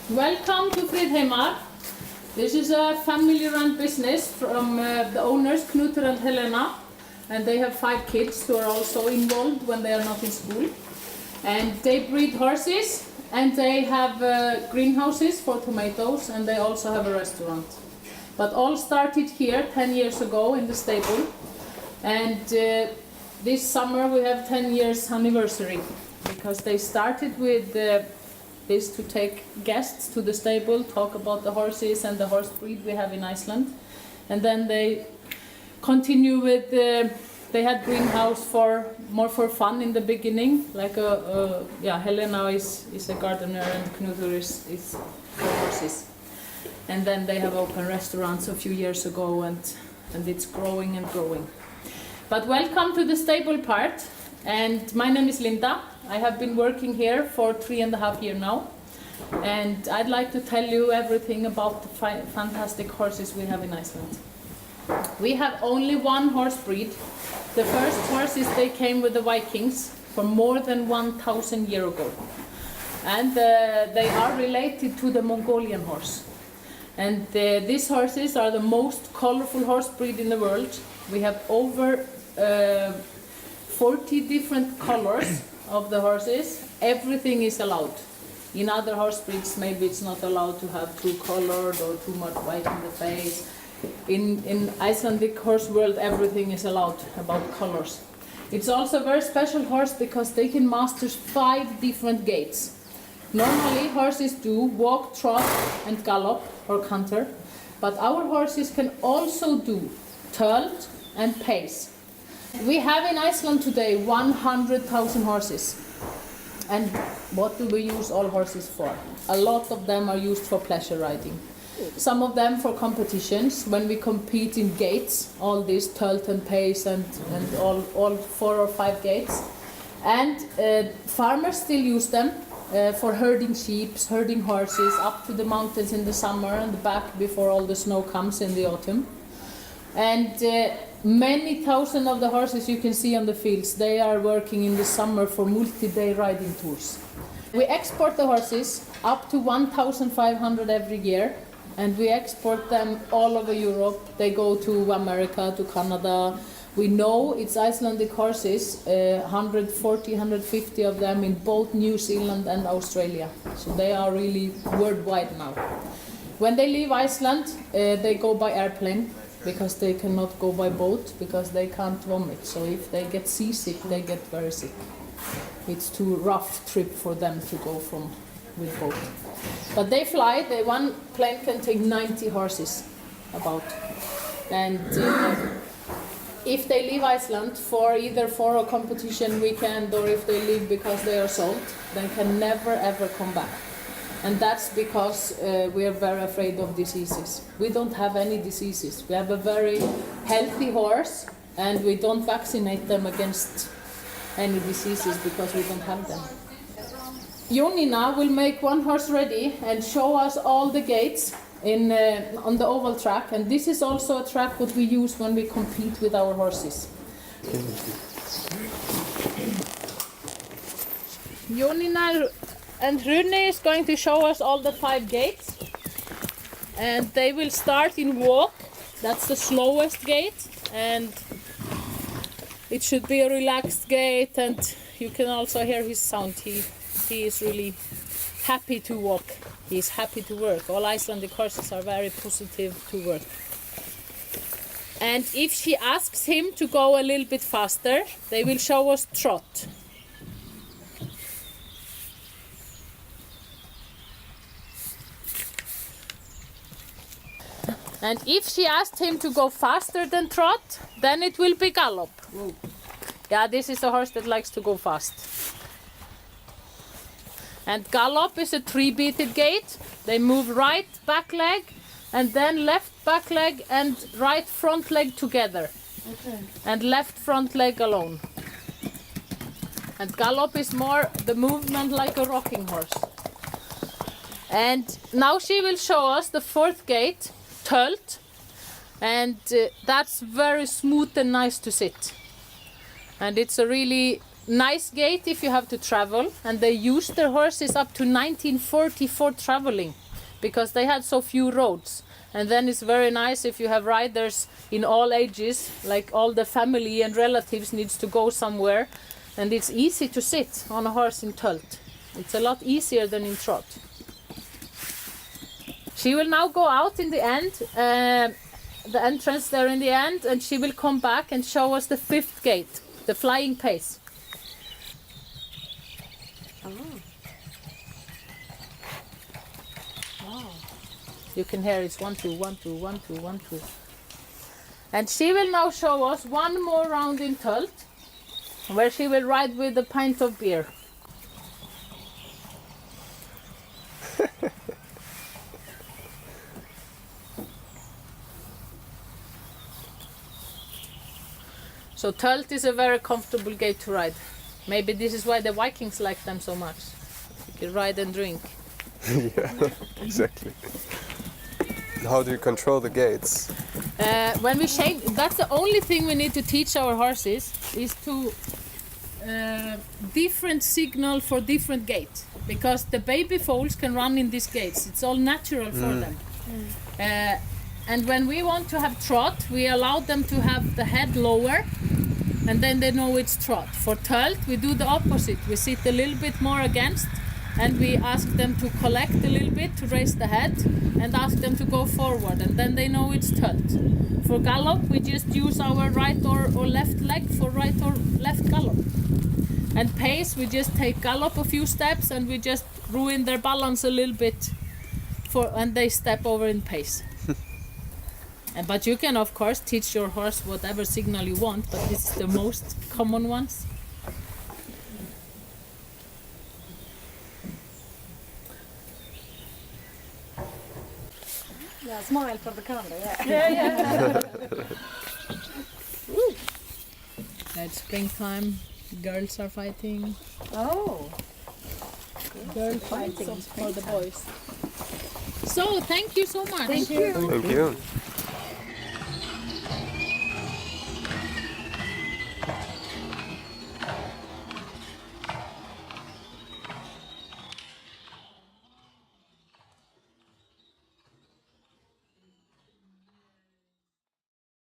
Welcome to Fridheimar. This is a family-run business from the owners, Knútur and Helena, and they have 5 kids who are also involved when they are not in school. And they breed horses, and they have greenhouses for tomatoes, and they also have a restaurant. But all started here 10 years ago in the stable, and this summer we have 10 years anniversary, because they started with this to take guests to the stable, talk about the horses and the horse breed we have in Iceland. And then they continue with, they had greenhouse more for fun in the beginning, like Helena is a gardener and Knútur is for horses. And then they have opened restaurants a few years ago, and it's growing and growing. But welcome to the stable part, and my name is Linda. I have been working here for 3.5 years now, and I'd like to tell you everything about the fantastic horses we have in Iceland. We have only one horse breed. The first horses, they came with the Vikings for more than 1,000 years ago, and they are related to the Mongolian horse. And these horses are the most colorful horse breed in the world. We have over 40 different colors of the horses. Everything is allowed. In other horse breeds, maybe it's not allowed to have too colored or too much white in the face. In Icelandic horse world, everything is allowed about colors. It's also a very special horse because they can master 5 different gaits. Normally, horses do walk, trot, and gallop or canter, but our horses can also do tölt and pace. We have in Iceland today 100,000 horses. And what do we use all horses for? A lot of them are used for pleasure riding. Some of them for competitions, when we compete in gaits, all these tölt and pace and all 4 or 5 gaits. And farmers still use them for herding sheep, herding horses up to the mountains in the summer and back before all the snow comes in the autumn. And many thousand of the horses you can see on the fields, they are working in the summer for multi-day riding tours. We export the horses up to 1,500 every year, and we export them all over Europe. They go to America, to Canada. We know it's Icelandic horses, 140, 150 of them in both New Zealand and Australia. So they are really worldwide now. When they leave Iceland, they go by airplane, because they cannot go by boat, because they can't vomit. So if they get seasick, they get very sick. It's too rough trip for them to go with boat. But they fly. One plane can take 90 horses about. And if they leave Iceland either for a competition weekend or if they leave because they are sold, they can never ever come back. And that's because we are very afraid of diseases. We don't have any diseases. We have a very healthy horse, and we don't vaccinate them against any diseases because we don't have them. Jónína will make one horse ready and show us all the gates on the oval track, and this is also a track that we use when we compete with our horses. Jónína and Rune is going to show us all the 5 gates, and they will start in walk. That's the slowest gate, and it should be a relaxed gait, and you can also hear his sound. He is really happy to walk. He is happy to work. All Icelandic horses are very positive to work. And if she asks him to go a little bit faster, they will show us trot. And if she asked him to go faster than trot, then it will be gallop. Whoa. Yeah, this is a horse that likes to go fast. And gallop is a 3-beated gait. They move right back leg, and then left back leg and right front leg together. Okay. And left front leg alone. And gallop is more the movement like a rocking horse. And now she will show us the 4th gait, tölt, and that's very smooth and nice to sit. And it's a really nice gait if you have to travel, and they used their horses up to 1940 for traveling because they had so few roads. And then it's very nice if you have riders in all ages, like all the family and relatives needs to go somewhere, and it's easy to sit on a horse in Tölt. It's a lot easier than in trot. She will now go out in the end, the entrance there in the end, and she will come back and show us the 5th gate, the flying pace. Oh. Wow. You can hear it's 1, 2, 1, 2, 1, 2, 1, 2. And she will now show us one more round in Tölt, where she will ride with a pint of beer. So Tölt is a very comfortable gate to ride. Maybe this is why the Vikings like them so much. You can ride and drink. Yeah, exactly. How do you control the gates? When we change, that's the only thing we need to teach our horses, is to different signal for different gait, because the baby foals can run in these gates. It's all natural for them. And when we want to have trot, we allow them to have the head lower, and then they know it's trot. For Tölt, we do the opposite. We sit a little bit more against, and we ask them to collect a little bit to raise the head, and ask them to go forward, and then they know it's Tölt. For gallop, we just use our right or left leg for right or left gallop. And pace, we just take gallop a few steps, and we just ruin their balance a little bit, and they step over in pace. But you can, of course, teach your horse whatever signal you want, but this is the most common ones. Yeah, smile for the camera, yeah. Yeah. It's springtime, girls are fighting. Oh. Girl fighting for the boys. So, thank you so much. Thank you. Thank you.